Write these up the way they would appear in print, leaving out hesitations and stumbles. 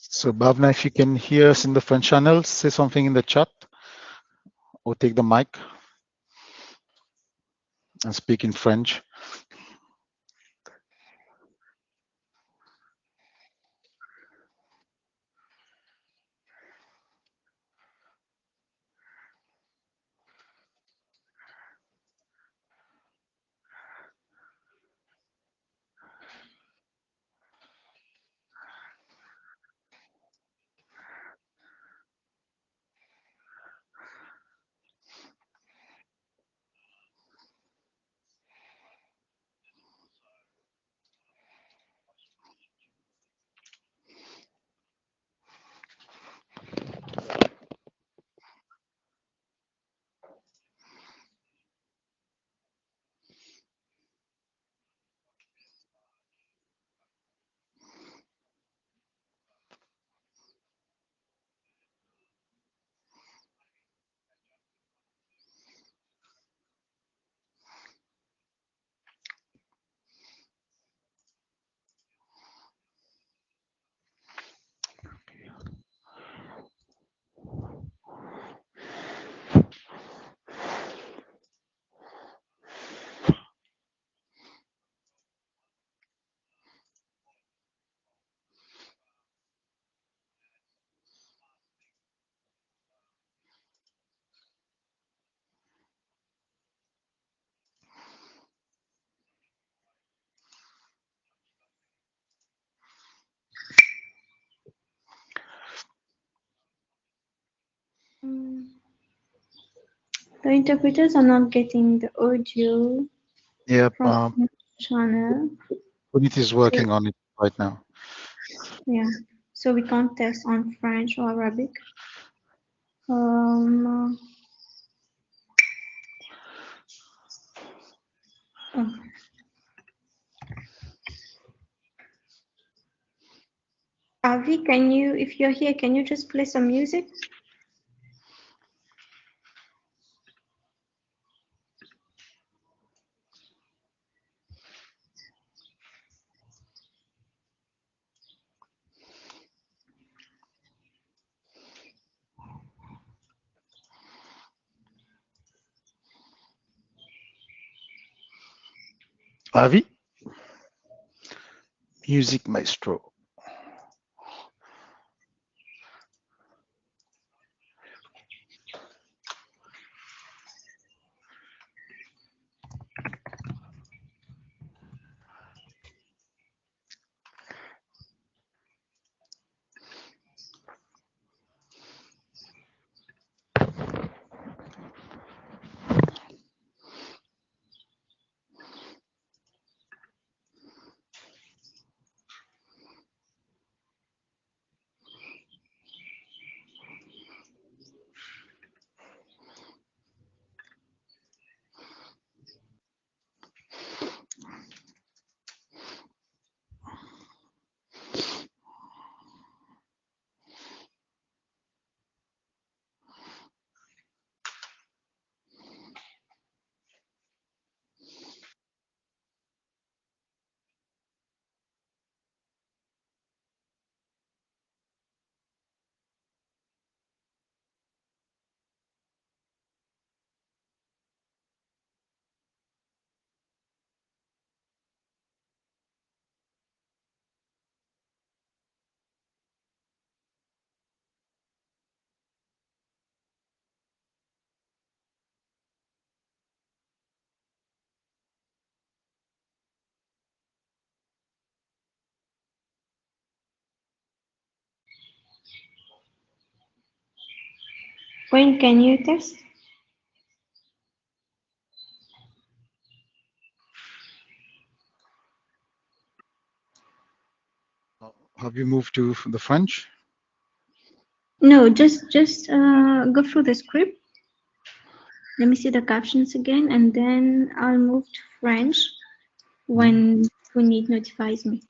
So Bhavna, if you can hear us in the French channel, say something in the chat or take the mic and speak in French. The interpreters are not getting the audio Yep, from the channel. Puneet is So, working on it right now. yeah, so we can't test on French or Arabic. Um, oh. Avi, can you, if you're here, can you just play some music? Avi, music maestro. When can you test? Have you moved to the French? No, just go through the script. Let me see the captions again, and then I'll move to French when Puneet notifies me.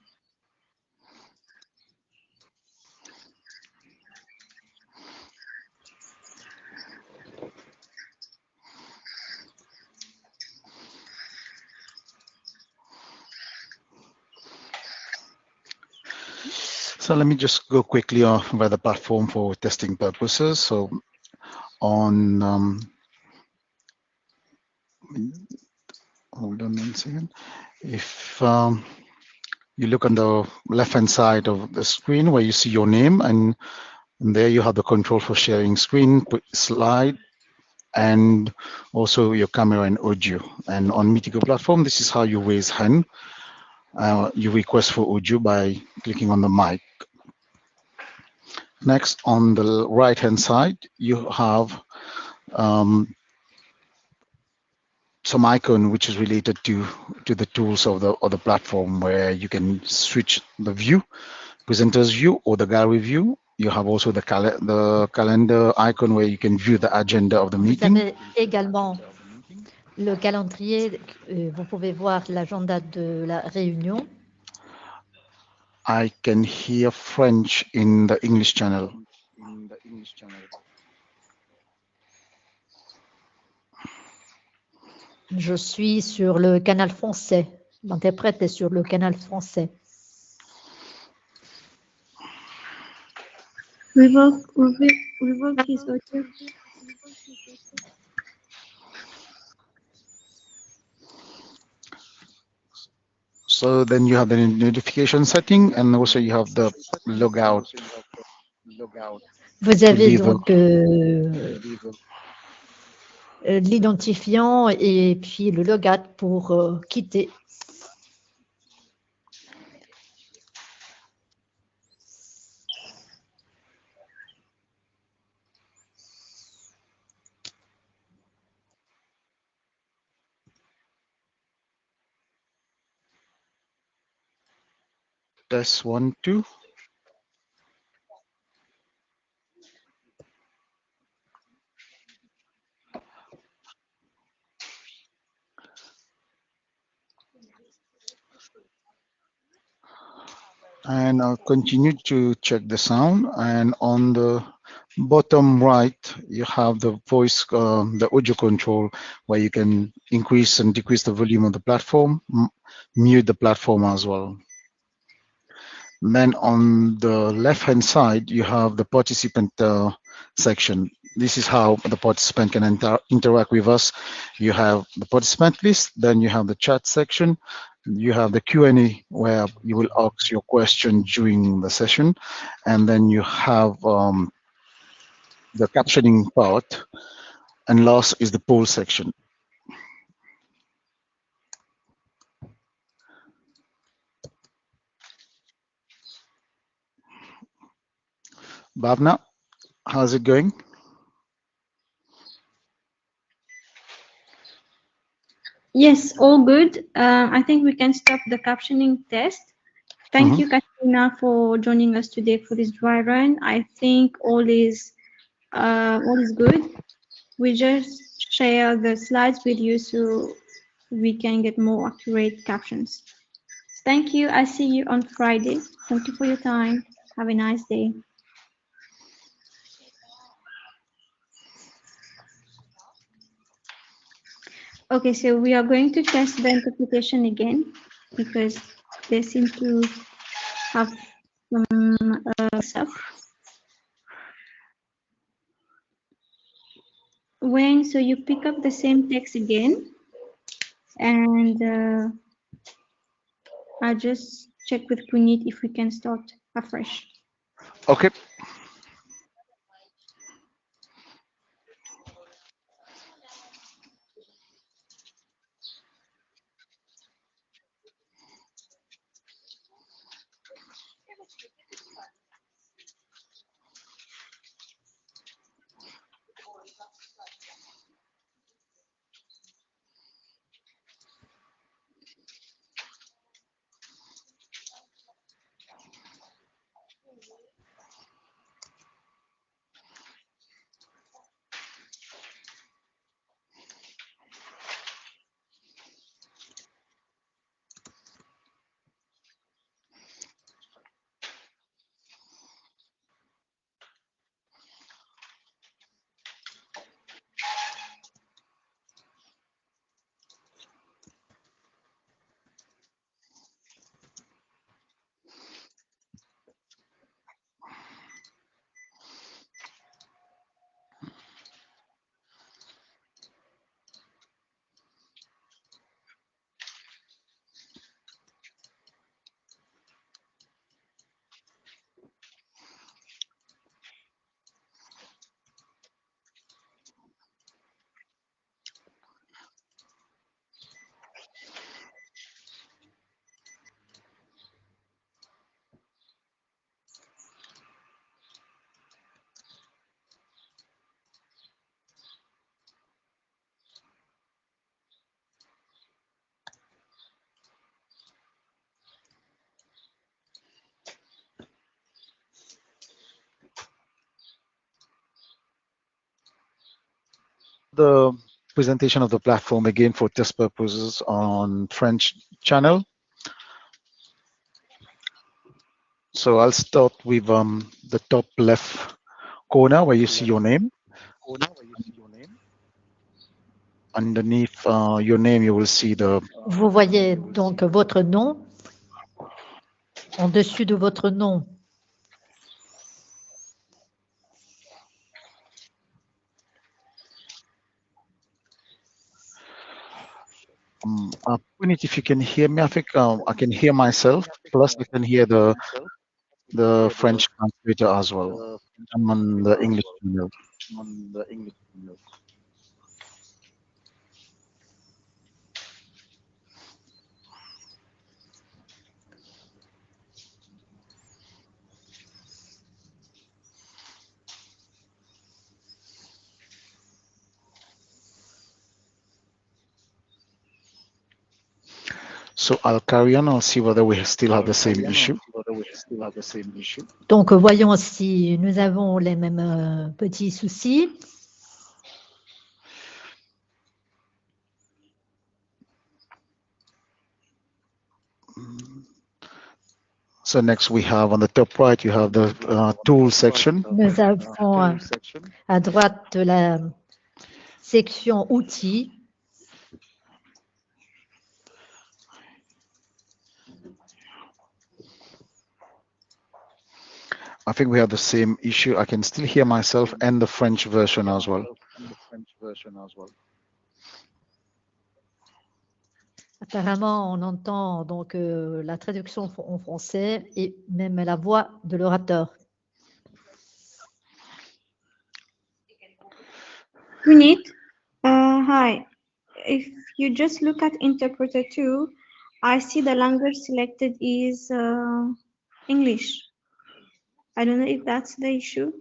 So let me just go quickly over the platform for testing purposes. So on, hold on 1 second. If you look on the left-hand side of the screen where you see your name, and there you have the control for sharing screen, slide, and also your camera and audio. And on Meetigo platform, this is how you raise hand. You request for audio by clicking on the mic. Next, on the right-hand side, you have some icon which is related to the tools of the platform, where you can switch the view, presenter's view or the gallery view. You have also the calendar icon where you can view the agenda of the Vous meeting. avez également le calendrier, vous pouvez voir l'agenda de la réunion. I can hear French in the English channel. Je suis sur le canal français. L'interprète est sur le canal français. Revoke his audio. So then you have the notification setting, and also you have the logout. Vous avez leave donc l'identifiant et puis le logout pour quitter. Test 1, 2. And I'll continue to check the sound. And on the bottom right, you have the voice, the audio control, where you can increase and decrease the volume of the platform, mute the platform as well. Then on the left-hand side, you have the participant section. This is how the participant can interact with us. You have the participant list, then you have the chat section, you have the Q&A where you will ask your question during the session, and then you have the captioning part, and last is the poll section. Bhavna, how's it going? Yes, all good. I think we can stop the captioning test. Thank you, Katrina, for joining us today for this dry run. I think all is good. We just share the slides with you so we can get more accurate captions. Thank you. I see you on Friday. Thank you for your time. Have a nice day. Okay, so we are going to test the interpretation again because they seem to have some stuff. So you pick up the same text again, and I'll just check with Puneet if we can start afresh. Okay. The presentation of the platform again for test purposes on French channel. So I'll start with the top left corner where you see your name. Underneath your name, you will see the. Vous voyez donc votre nom. En dessus de votre nom, Punit, if you can hear me, I think I can hear myself. Plus, I can hear the French translator as well. I'm on the English channel. So I'll carry on. I'll see whether we still have the same issue. donc voyons si nous avons les mêmes petits soucis. So next we have on the top right, you have the tool section. Nous avons à droite de la section outils. I think we have the same issue. I can still hear myself and the French version as well. Apparemment, on entend donc la traduction en français et même la voix de l'orateur. Punit, hi. If you just look at interpreter 2, I see the language selected is English. I don't know if that's the issue.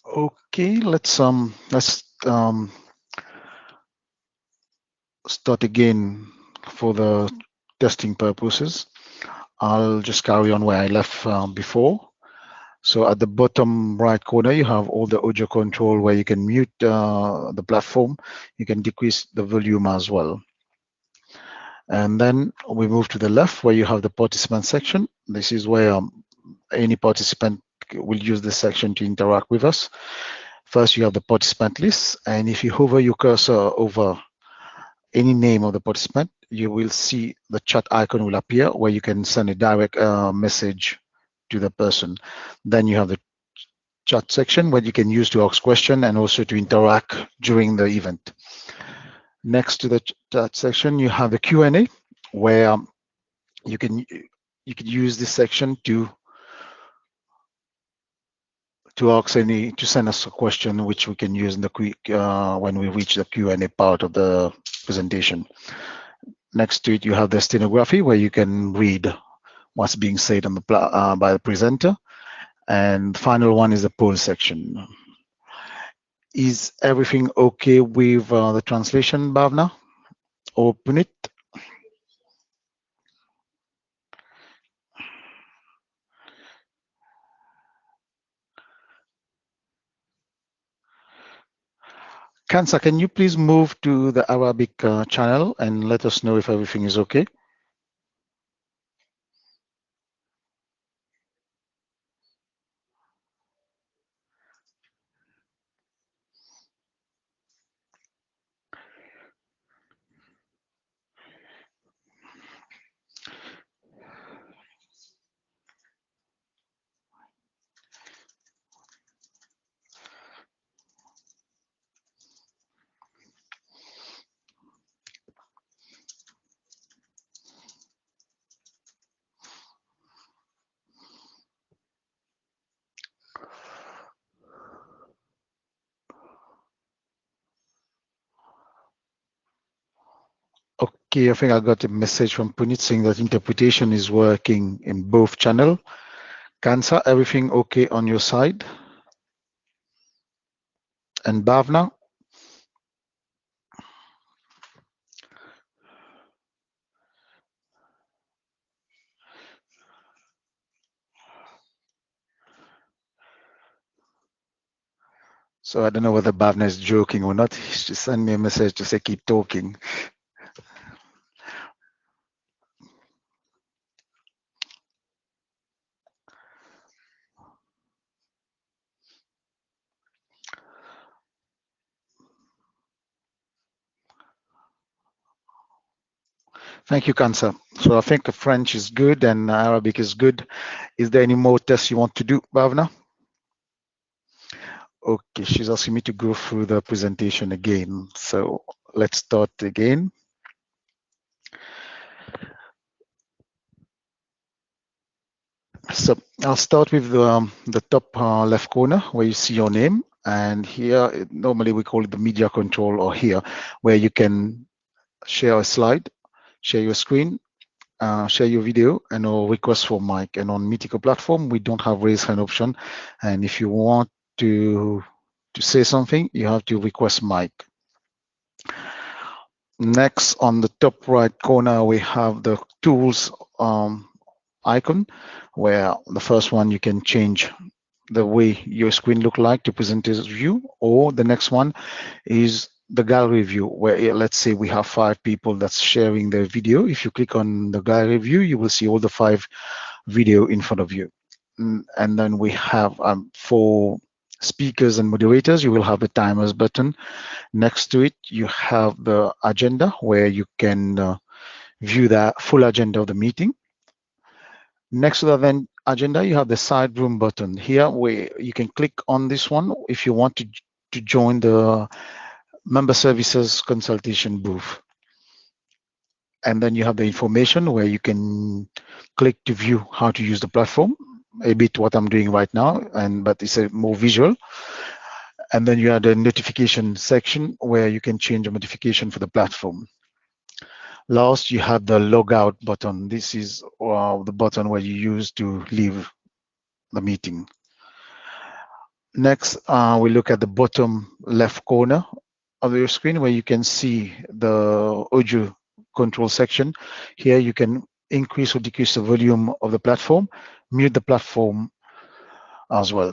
Okay, let's start again for the testing purposes. I'll just carry on where I left before. So at the bottom right corner, you have all the audio control where you can mute the platform. You can decrease the volume as well. And then we move to the left where you have the participant section. This is where any participant will use this section to interact with us. First, you have the participant list. And if you hover your cursor over any name of the participant, you will see the chat icon will appear where you can send a direct message to the person. Then you have the chat section where you can use to ask questions and also to interact during the event. Next to the chat section, you have the Q&A where you can use this section to send us a question which we can use in the when we reach the Q&A part of the presentation. Next to it, you have the stenography where you can read what's being said on the by the presenter. And the final one is the poll section. Is everything okay with the translation, Bhavna or Punit? Kansa, can you please move to the Arabic channel and let us know if everything is okay? Okay, I think I got a message from Punit saying that interpretation is working in both channel. Kansa, everything okay on your side? And Bhavna? So I don't know whether Bhavna is joking or not. She sent me a message to say keep talking. Thank you, Kansa. So I think French is good and Arabic is good. Is there any more tests you want to do, Bhavna? Okay, she's asking me to go through the presentation again. So let's start again. So I'll start with the top left corner where you see your name. And here, normally we call it the media control, or here, where you can share a slide, share your screen, share your video, and or request for mic. And on Meetico platform, we don't have raise hand option. And if you want to say something, you have to request mic. Next, on the top right corner, we have the tools icon, where the first one you can change the way your screen look like to present as view, or the next one is the gallery view, where let's say we have 5 people that's sharing their video. If you click on the gallery view, you will see all the 5 video in front of you. And then we have for speakers and moderators, you will have the timers button. Next to it, you have the agenda, where you can view the full agenda of the meeting. Next to the event agenda, you have the side room button here, where you can click on this one if you want to join the member services consultation booth. And then you have the information where you can click to view how to use the platform, a bit what I'm doing right now, but it's a more visual. And then you have the notification section where you can change the notification for the platform. Last, you have the logout button. This is the button where you use to leave the meeting. Next, we look at the bottom left corner of your screen, where you can see the audio control section. Here you can increase or decrease the volume of the platform, mute the platform as well.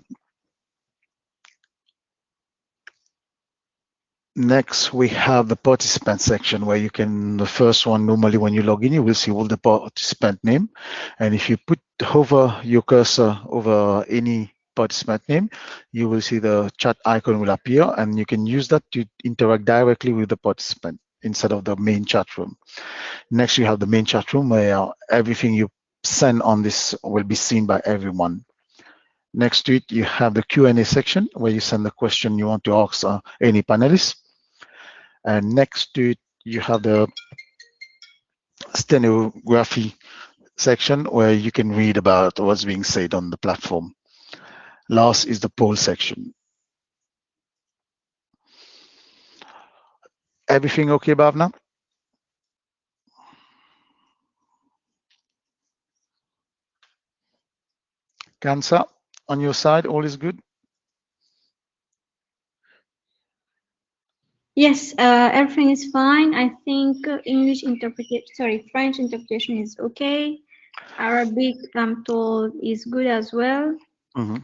Next, we have the participant section, where you can, the first one, normally when you log in, you will see all the participant name. And if you hover your cursor over any participant name, you will see the chat icon will appear, and you can use that to interact directly with the participant instead of the main chat room. Next, you have the main chat room, where everything you send on this will be seen by everyone. Next to it, you have the Q&A section, where you send the question you want to ask any panelists. And next to it, you have the stenography section, where you can read about what's being said on the platform. Last is the poll section. Everything okay, Bhavna? Kansa, on your side, all is good? Yes, everything is fine. I think French interpretation is okay. Arabic, I'm told, is good as well. Mm-hmm.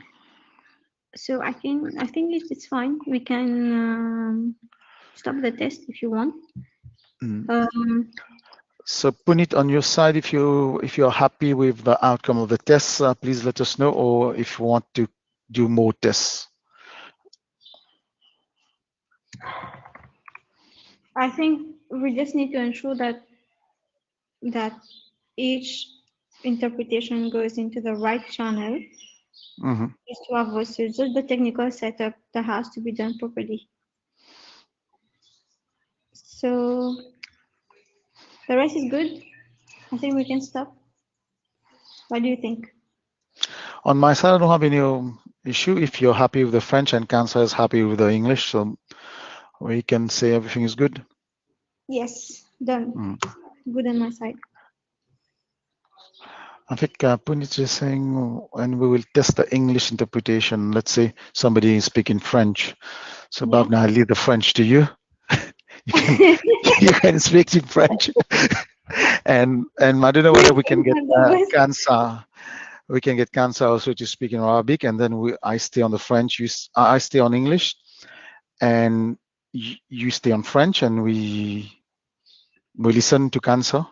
So I think it's fine. We can stop the test if you want. So Punit, on your side, if you're happy with the outcome of the tests, please let us know, or if you want to do more tests. I think we just need to ensure that each interpretation goes into the right channel. Mm-hmm. Just to have voices, just the technical setup that has to be done properly. So the rest is good. I think we can stop. What do you think? On my side, I don't have any issue. If you're happy with the French and Kansa is happy with the English, so we can say everything is good. Yes, done. good on my side. I think Punit is saying, and we will test the English interpretation. Let's say somebody is speaking French. So, Yeah. Bob, now I leave the French to you. You can speak in French. and I don't know whether we can get Kansa. We can get Kansa also to speak in Arabic, and then I stay on the French. I stay on English, and you stay on French, and we listen to Kansa.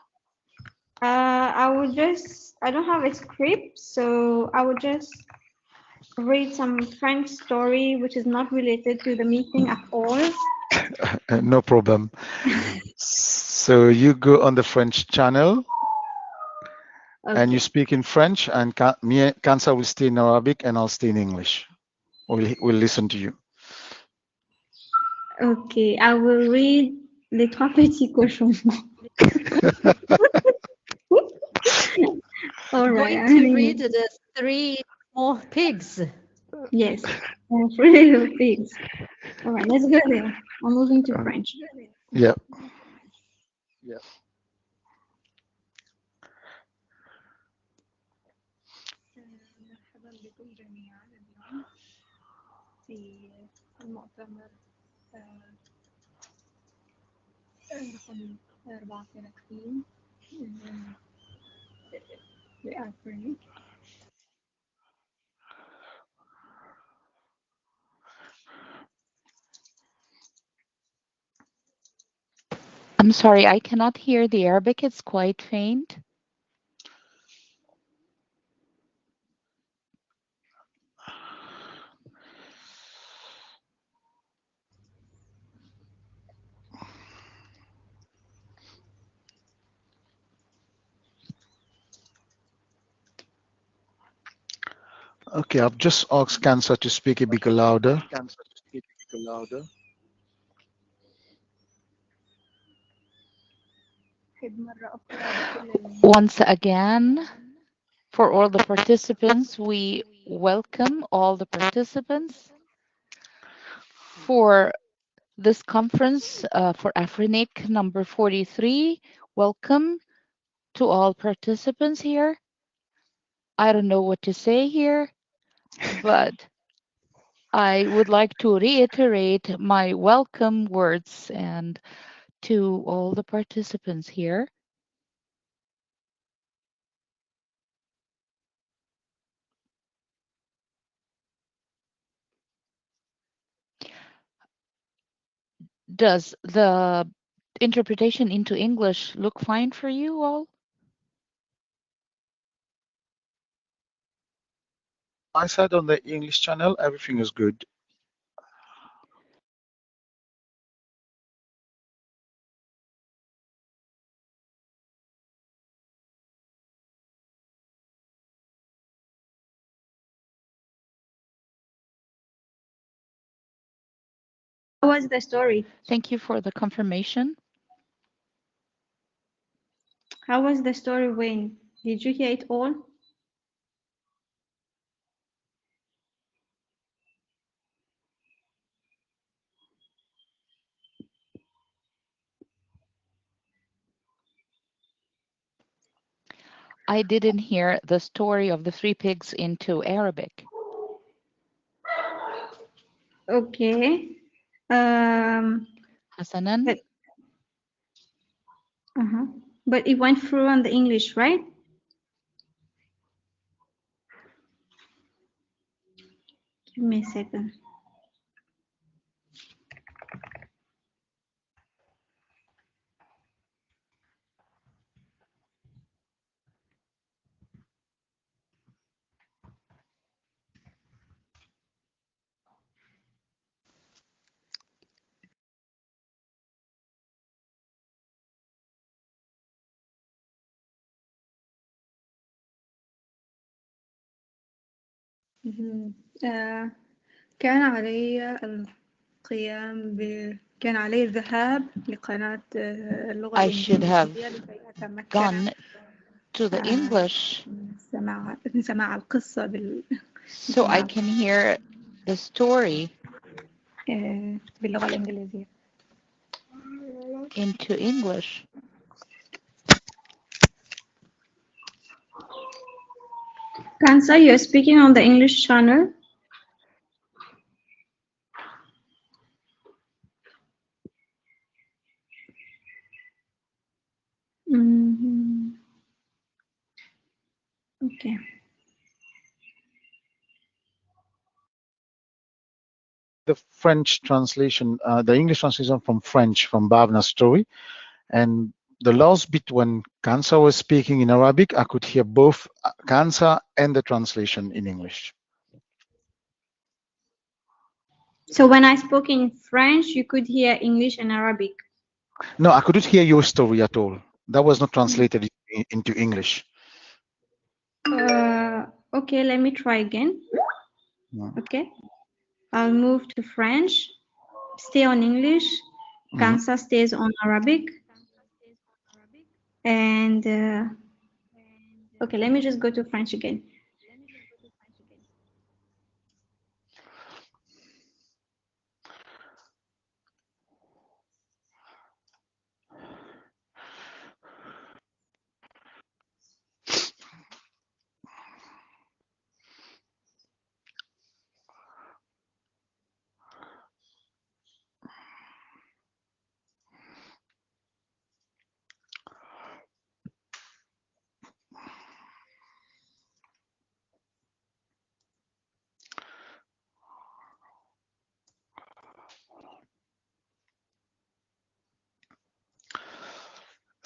I don't have a script, so I would just read some French story which is not related to the meeting at all. No problem. So you go on the French channel, Okay. and you speak in French, and Kansa will stay in Arabic, and I'll stay in English. We'll listen to you. Okay, I will read Les Trois Petits Cochons. All right. Going to read the three small pigs. Yes, 3 little pigs. All right, let's go there. I'm moving to French. Yeah. مرحبا بكم جميعا اليوم في المؤتمر رقم 34 لأفرينيك. I'm sorry, I cannot hear the Arabic. It's quite faint. Okay, I've just asked Kansa to speak a bit louder. Once again, for all the participants, we welcome all the participants for this conference for AFRINIC number 43. Welcome to all participants here. I don't know what to say here, but I would like to reiterate my welcome words and to all the participants here. Does the interpretation into English look fine for you all? I said on the English channel, everything is good. How was the story? Thank you for the confirmation. How was the story, Wayne? Did you hear it all? I didn't hear the story of the three pigs into Arabic. Okay. Hasanan? But it went through on the English, right? Give me a second. كان علي القيام كان علي الذهاب لقناة اللغة I should have الإنجليزية لكي أتمكن gone to the English من سماع القصة so I can hear the story باللغة الإنجليزية. into English. Kansa, you're speaking on the English channel. Okay. The French translation, the English translation from French from Bhavna's story. And the last bit when Kansa was speaking in Arabic, I could hear both Kansa and the translation in English. So when I spoke in French, you could hear English and Arabic. No, I couldn't hear your story at all. That was not translated into English. Okay, let me try again. Yeah. Okay. I'll move to French, stay on English, Kansa stays on Arabic. And okay, let me just go to French again.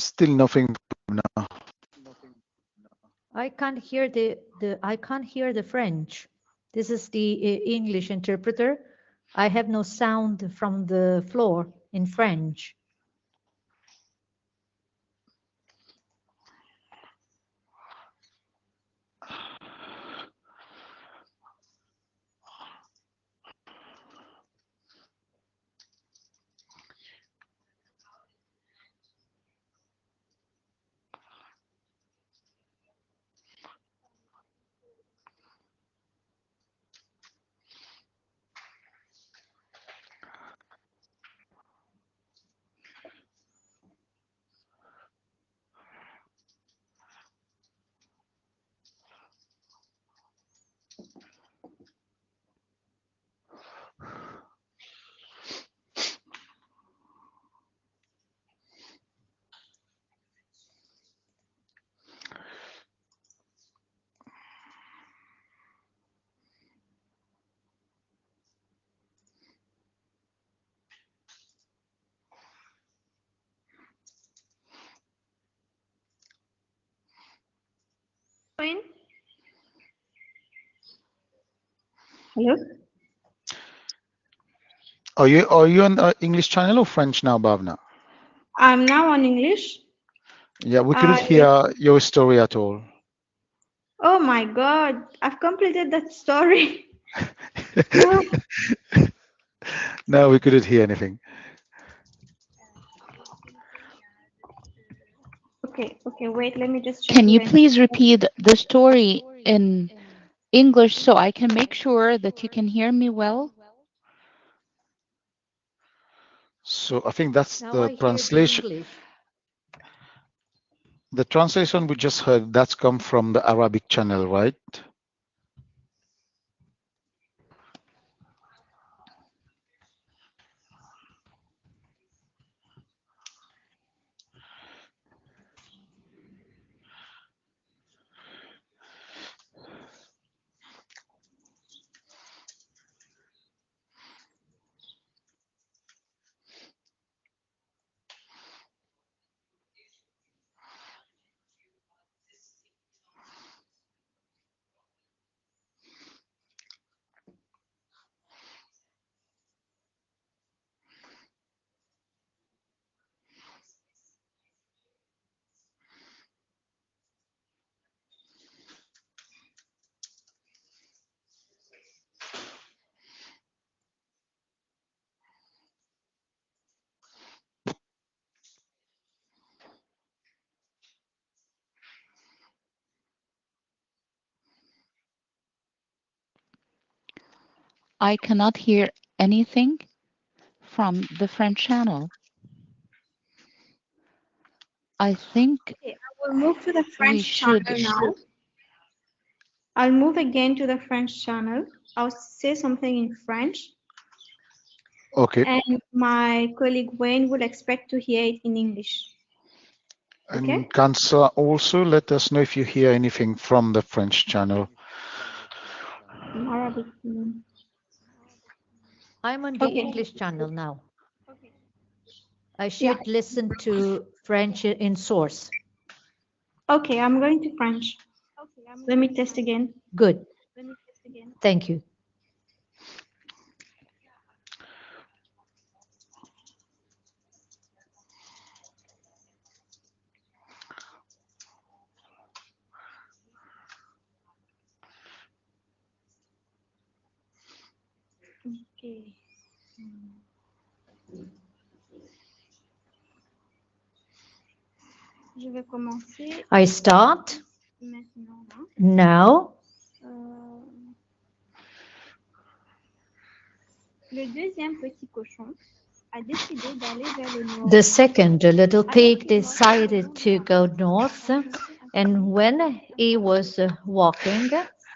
Still nothing now. I can't hear the French. This is the English interpreter. I have no sound from the floor in French. Hello? Are you on English channel or French now, Bhavna? I'm now on English. Yeah, we couldn't hear your story at all. Oh my God, I've completed that story. No, we couldn't hear anything. Okay, wait, let me just check. Can you please repeat the story in English so I can make sure that you can hear me well? So I think that's Now the I hear translation. the English. The translation we just heard, that's come from the Arabic channel, right? I cannot hear anything from the French channel. I think Okay, I will move to the we French should. channel now. I'll move again to the French channel. I'll say something in French, Okay. and my colleague Wayne will expect to hear it in English. Okay? And Kansa, also let us know if you hear anything from the French channel. In Arabic. I'm on the Okay. English channel now. I Yeah. should listen to French in source. Okay, I'm going to French. Let me test again. Good. Thank you. Okay. Je vais commencer I start maintenant. Hein. now. Le deuxième petit cochon a décidé d'aller vers le nord. The second little pig decided to go north, and when he was walking,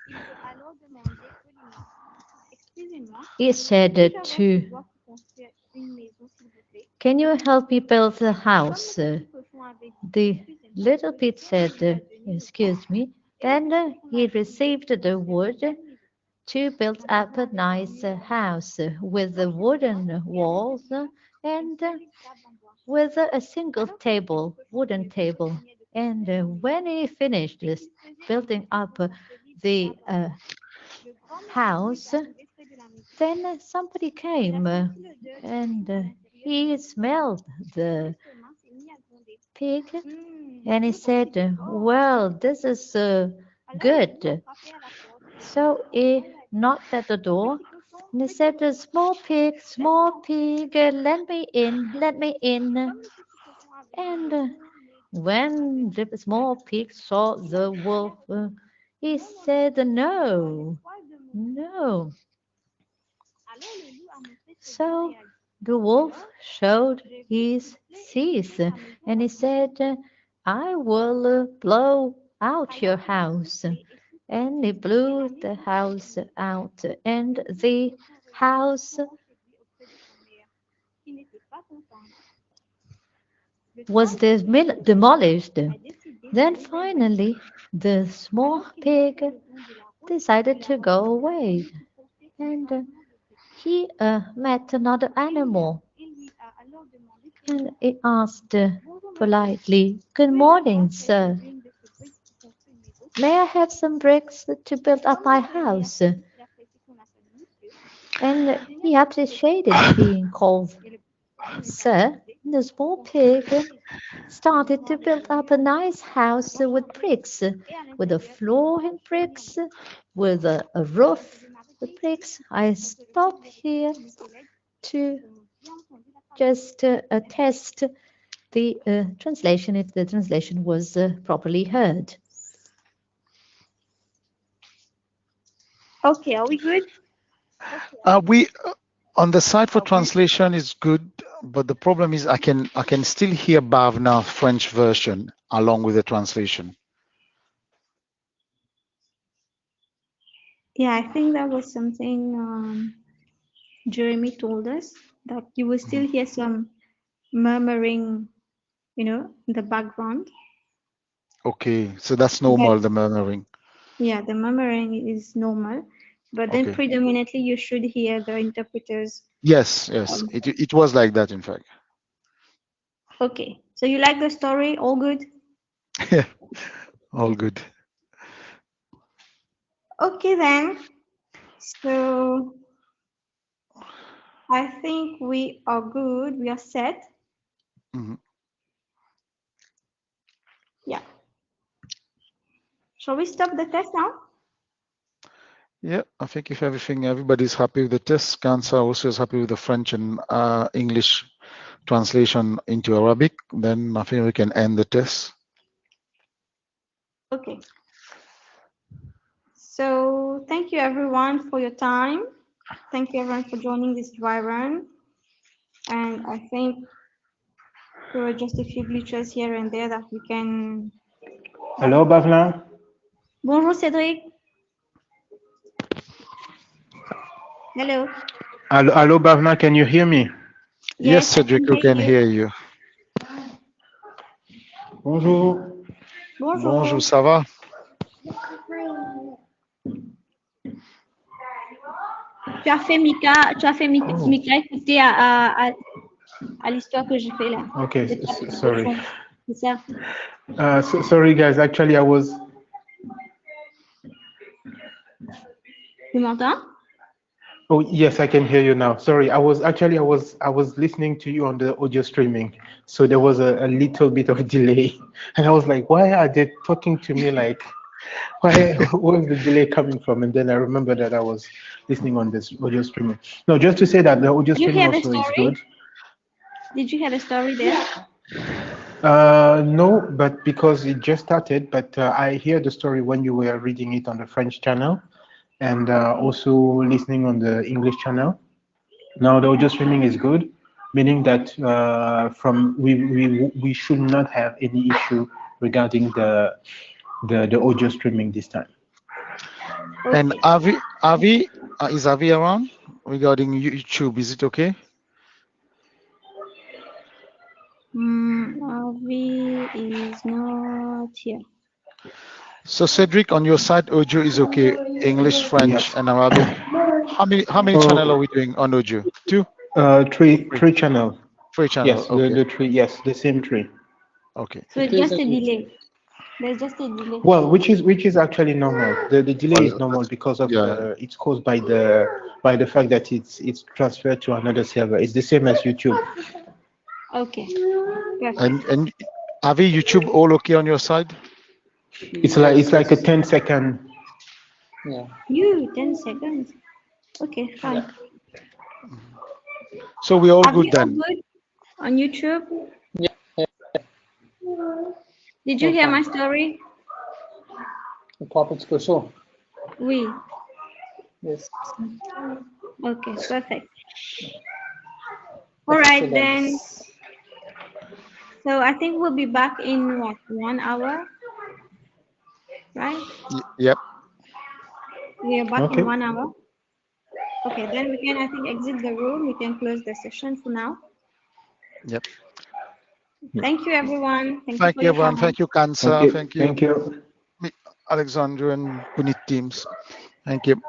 Il s'est alors demandé poliment, excusez-moi, he said puis-je avoir to, du bois pour construire une maison, s'il vous plaît? "Can you help me build a Comme house?" le petit cochon avait dit, The excusez-moi, little le pig père said, lui a donné le "Excuse me." et le Then petit cochon he a décidé received de the construire wood une maison. to build up a nice house with the wooden walls and with a single table, wooden table. And when he finished this, building up the house, then somebody came and he smelled the pig and he said, "Well, this is good." So he knocked at the door and he said, small pig, let me in, let me in." And when the small pig saw the wolf, he said, "No, no." So the wolf showed his teeth and he said, "I will blow out your house." And he blew the house out, and the house was demolished. Then finally, the small pig decided to go away, and he met another animal, and he asked politely, "Good morning, sir. May I have some bricks to build up my house?" And he appreciated being called sir. The small pig started to build up a nice house with bricks, with a floor in bricks, with a roof with bricks. I stop here to just test the translation, if the translation was properly heard. Okay, are we good? We on the side for translation is good, but the problem is I can still hear Bhavna French version along with the translation. Yeah, I think that was something Jeremy told us, that you will still hear some murmuring, in the background. Okay, so that's normal, the murmuring. Yeah, the murmuring is normal, but then Okay. predominantly you should hear the interpreters. Yes, it was like that, in fact. Okay, so you like the story? All good? All good. Okay then. So I think we are good. We are set. Mhm. Yeah. Shall we stop the test now? Yeah, I think if everybody's happy with the test, Kansa also is happy with the French and English translation into Arabic, then I think we can end the test. Okay. So thank you everyone for your time. Thank you everyone for joining this dry run. And I think there were just a few glitches here and there that we can. Hello, Bhavna. Bonjour Cédric. Hello. Hello, Bhavna, can you hear me? Yes, Yes, I Cedric, can we hear can you. hear you. Bonjour. Bonjour, Bonjour. ça va? Tu as fait Mika, Oh, Mika écouter à l'histoire que j'ai fait là. okay, De ta petite sorry. leçon. C'est ça. Sorry, guys. Actually, I was. Tu m'entends? Oh, yes, I can hear you now. Sorry, I was listening to you on the audio streaming, so there was a little bit of delay, and I was like, why are they talking to me like? Where's the delay coming from? And then I remember that I was listening on this audio streaming. No, just to say that the audio Did you streaming hear the also is story? good. Did you hear the story there? No, but because it just started, but I hear the story when you were reading it on the French channel and also listening on the English channel. Now the audio streaming is good, meaning that from we should not have any issue regarding the audio streaming this time. And Okay. Avi, is Avi around regarding YouTube? Is it okay? Avi is not here. So Cedric, on your side, audio is okay. English, French, Yes. and Arabic. How many channel are we doing on audio? Two? Three Three. channel. Three channel. Yes, Okay. the three. Yes, the same three. Okay. So it's just a delay. There's just a delay. Well, which is actually normal. The delay is normal That's, because of yeah. it's caused by the fact that it's transferred to another server. It's the same as YouTube. Okay. Perfect. And Avi, YouTube all okay on your side? It's like a 10-second. You 10 seconds. Okay, fine. So we're all Are we good all then. good on YouTube? Did you hear my story? Topics for sure. Oui. Yes. Okay, perfect. All right then. So I think we'll be back in what, 1 hour, right? Yep. We are back Okay. in 1 hour. Okay, then we can, I think, exit the room. We can close the session for now. Yep. Thank you, everyone. Thank you Thank for you, your everyone. time. Thank you, Thank Kansa. you. Thank you, Thank you. Alexandra and Punit teams. Thank you.